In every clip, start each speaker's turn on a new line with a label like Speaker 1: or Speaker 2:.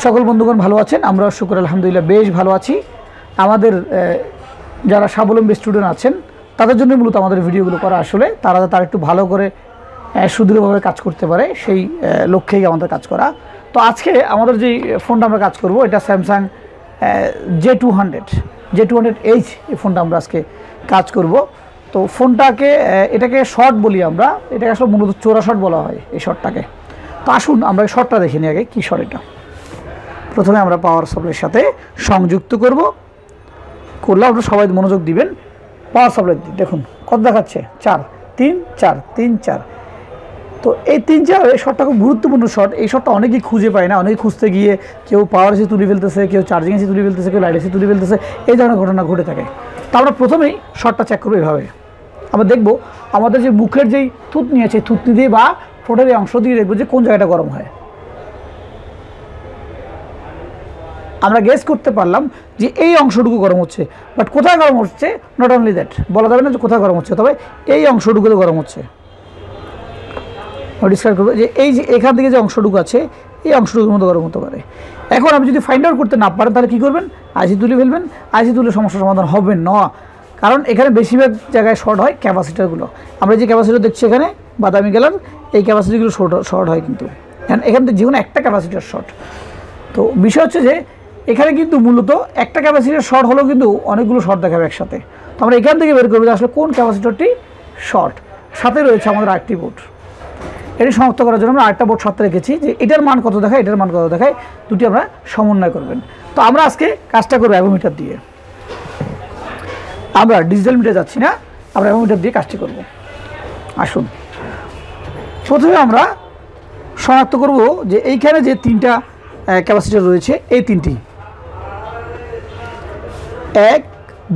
Speaker 1: সকল বন্ধুগণ ভালো আছেন? আমরা শুকর আলহামদুলিল্লাহ বেশ ভালো আছি। আমাদের যারা স্বাবলম্বী স্টুডেন্ট আছেন তাদের জন্য মূলত আমাদের ভিডিওগুলো করা, আসলে তারা একটু ভালো করে সুদৃঢ়ভাবে কাজ করতে পারে সেই লক্ষ্যেই আমাদের কাজ করা। তো আজকে আমাদের যে ফোনটা আমরা কাজ করব এটা স্যামসাং J200H এই ফোনটা আমরা আজকে কাজ করব। তো ফোনটাকে এটাকে শর্ট বলি আমরা, এটাকে আসলে মূলত চোরা শর্ট বলা হয় এই শর্টটাকে। তো আসুন আমরা এই শর্টটা দেখে নিই আগে কী শর্ট এটা। প্রথমে আমরা পাওয়ার সাপ্লাইয়ের সাথে সংযুক্ত করলে আপনারা সবাই মনোযোগ দিবেন। পাওয়ার সাপ্লাই দেখুন কত দেখাচ্ছে, 4 3 4 3 4। তো এই 3 4 এই শর্টটা খুব গুরুত্বপূর্ণ শর্ট। এই শর্টটা অনেকেই খুঁজে পায় না, অনেকে খুঁজতে গিয়ে কেউ পাওয়ার এসে তুলে ফেলতেছে, কেউ চার্জিং এসে তুলে ফেলতেছে, কেউ লাইট এসে তুলে ফেলতেছে, এই ধরনের ঘটনা ঘটে থাকে। তো আমরা প্রথমেই শর্টটা চেক করবো এভাবে। আমরা দেখব আমাদের যে মুখের যেই থুতনি আছে, থুতনি দিয়ে বা ঠোঁটের এই অংশ দিয়ে দেখবো যে কোন জায়গাটা গরম হয়। আমরা গেস করতে পারলাম যে এই অংশটুকু গরম হচ্ছে, বাট কোথায় গরম হচ্ছে নট অনলি দ্যাট, বলা যাবে না যে কোথায় গরম হচ্ছে, তবে এই অংশটুকুতে গরম হচ্ছে। আমরা ডিসকাস করবো যে এই যে এখান থেকে যে অংশটুকু আছে এই অংশটুকুর মধ্যে গরম হতে পারে। এখন আপনি যদি ফাইন্ড আউট করতে না পারেন তাহলে কী করবেন? আইসি তুলে ফেলবেন। আইসি তুলে সমস্যার সমাধান হবে না, কারণ এখানে বেশিরভাগ জায়গায় শর্ট হয় ক্যাপাসিটারগুলো। আমরা যে ক্যাপাসিটার দেখছি এখানে বাদামি কালার, এই ক্যাপাসিটিগুলো শর্ট হয়, কিন্তু এখান থেকে যে কোনো একটা ক্যাপাসিটার শর্ট। তো বিষয় হচ্ছে যে এখানে কিন্তু মূলত একটা ক্যাপাসিটার শর্ট হলেও কিন্তু অনেকগুলো শর্ট দেখাবে একসাথে। তো আমরা এখান থেকে বের করবো যে আসলে কোন ক্যাপাসিটারটি শর্ট। সাথে রয়েছে আমাদের আরেকটি বোর্ড, এটি শনাক্ত করার জন্য আমরা আরেকটা বোর্ড সাথে রেখেছি যে এটার মান কত দেখায়, এটার মান কত দেখায়, দুটি আমরা সমন্বয় করবেন। তো আমরা আজকে কাজটা করবো অ্যাভোমিটার দিয়ে। আমরা ডিজিটাল মিটার যাচ্ছি না, আমরা অ্যাভোমিটার দিয়ে কাজটি করব। আসুন প্রথমে আমরা শনাক্ত করব যে এইখানে যে 3টা ক্যাপাসিটার রয়েছে, এই 3টি 1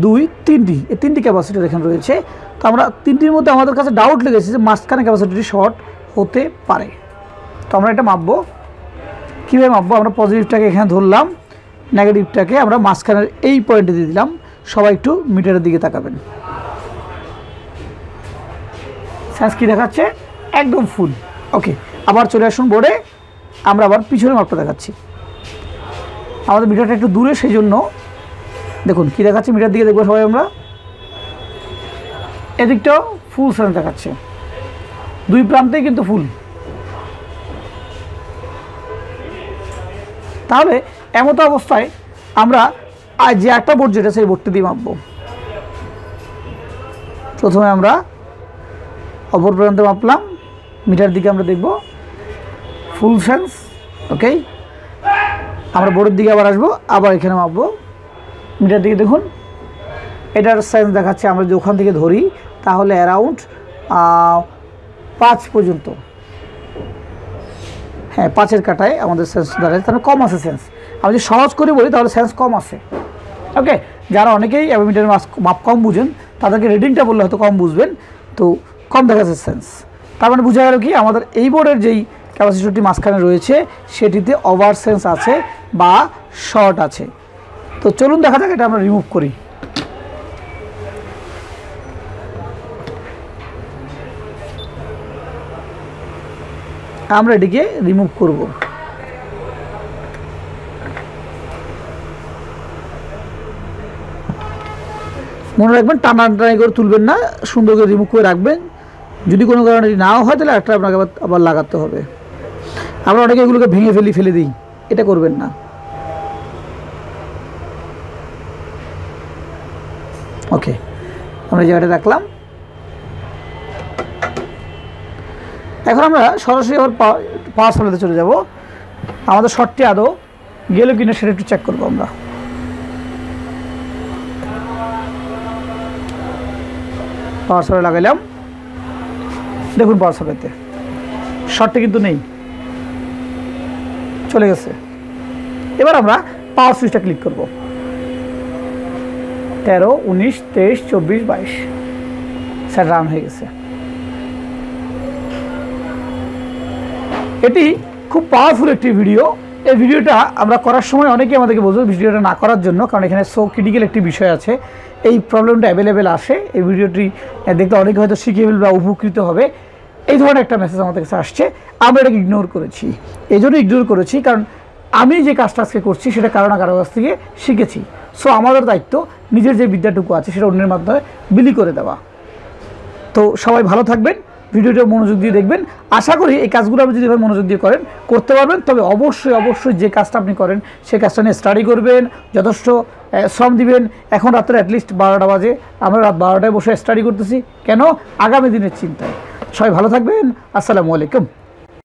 Speaker 1: 2 3টি, এই 3টি ক্যাপাসিটার এখানে রয়েছে। তো আমরা 3টির মধ্যে আমাদের কাছে ডাউট লেগেছে যে মাঝখানে ক্যাপাসিটারটি শর্ট হতে পারে। তো আমরা এটা মাপবো। কীভাবে মাপবো? আমরা পজিটিভটাকে এখানে ধরলাম, নেগেটিভটাকে আমরা মাঝখানের এই পয়েন্টে দিয়ে দিলাম। সবাই একটু মিটারের দিকে তাকাবেন। সেন্স কী দেখাচ্ছে? একদম ফুল। ওকে, আবার চলে আসুন বোর্ডে। আমরা আবার পিছনে মাপটা দেখাচ্ছি। আমাদের মিটারটা একটু দূরে, সেই জন্য দেখুন কী দেখাচ্ছে। মিটার দিকে দেখবো সবাই আমরা, এদিকটাও ফুল সেন্স দেখাচ্ছে, দুই প্রান্তেই কিন্তু ফুল। তাহলে এমত অবস্থায় আমরা যে একটা বোর্ড যেটা সেই বোর্ডটি দিয়ে মাপবো। প্রথমে আমরা অপর প্রান্তে মাপলাম, মিটার দিকে আমরা দেখব ফুল সেন্স। ওকে, আমরা বোর্ডের দিকে আবার আসবো, আবার এখানে মাপবো। মিটার দিকে দেখুন এটার সেন্স দেখাচ্ছে, আমরা যদি ওখান থেকে ধরি তাহলে অ্যারাউন্ড 5 পর্যন্ত। হ্যাঁ, 5-এর কাটায় আমাদের সেন্স দাঁড়ায়, তাহলে কম আছে সেন্স। আমি যদি সহজ করে বলি তাহলে সেন্স কম আছে। ওকে, যারা অনেকেই অ্যাভোমিটারের মাপ কম বুঝেন তাদেরকে রিডিংটা বললে হয়তো কম বুঝবেন। তো কম দেখা যাচ্ছে সেন্স, তার মানে বোঝা গেল কি আমাদের এই বোর্ডের যেই ক্যাপাসিটরটি মাঝখানে রয়েছে সেটিতে ওভার সেন্স আছে বা শর্ট আছে। তো চলুন দেখা যাক এটা আমরা রিমুভ করি। আমরা এটিকে রিমুভ করব। মনে রাখবেন টানাটানি করে তুলবেন না, সুন্দর করে রিমুভ করে রাখবেন। যদি কোনো কারণে নাও হয় তাহলে একটা আপনাকে আবার লাগাতে হবে। আমরা অনেকে এগুলোকে ভেঙে ফেলে দিই, এটা করবেন না। ওকে, আমরা এই জায়গাটা রাখলাম। এখন আমরা সরাসরি আবার পাওয়ার সাপ্লাইতে চলে যাব। আমাদের শর্টটি আদৌ গেল কিনা সেটা একটু চেক করবো আমরা। পাওয়ার সাপ্লাই লাগাইলাম, দেখুন পাওয়ার সাপ্লাইতে শর্টটি কিন্তু নেই, চলে গেছে। এবার আমরা পাওয়ার সুইচটা ক্লিক করব। 13 19 23 24 22 স্যার রান হয়ে গেছে। এটি খুব পাওয়ারফুল একটি ভিডিও। এই ভিডিওটা আমরা করার সময় অনেকেই আমাদেরকে বলছে ভিডিওটা না করার জন্য, কারণ এখানে সো ক্রিটিক্যাল একটি বিষয় আছে, এই প্রবলেমটা অ্যাভেলেবেল আসে। এই ভিডিওটি দেখতে অনেকে হয়তো শিখে ফেলবে বা উপকৃত হবে, এই ধরনের একটা মেসেজ আমাদের কাছে আসছে। আমরা এটাকে ইগনোর করেছি। এই জন্য ইগনোর করেছি কারণ আমি যে কাজটা আজকে করছি সেটা কারো না কারো কাছ থেকে শিখেছি। সো আমাদের দায়িত্ব নিজের যে বিদ্যাটুকু আছে সেটা অন্যের মাধ্যমে বিলি করে দেওয়া। তো সবাই ভালো থাকবেন, ভিডিওটা মনোযোগ দিয়ে দেখবেন। আশা করি এই কাজগুলো আপনি যদি এভাবে মনোযোগ দিয়ে করেন করতে পারবেন। তবে অবশ্যই অবশ্যই যে কাজটা আপনি করেন সেই কাজটা নিয়ে স্টাডি করবেন, যথেষ্ট শ্রম দিবেন। এখন রাত্রে অ্যাটলিস্ট 12টা বাজে, আমরা রাত 12টায় বসে স্টাডি করতেছি কেন? আগামী দিনের চিন্তায়। সবাই ভালো থাকবেন। আসসালামু আলাইকুম।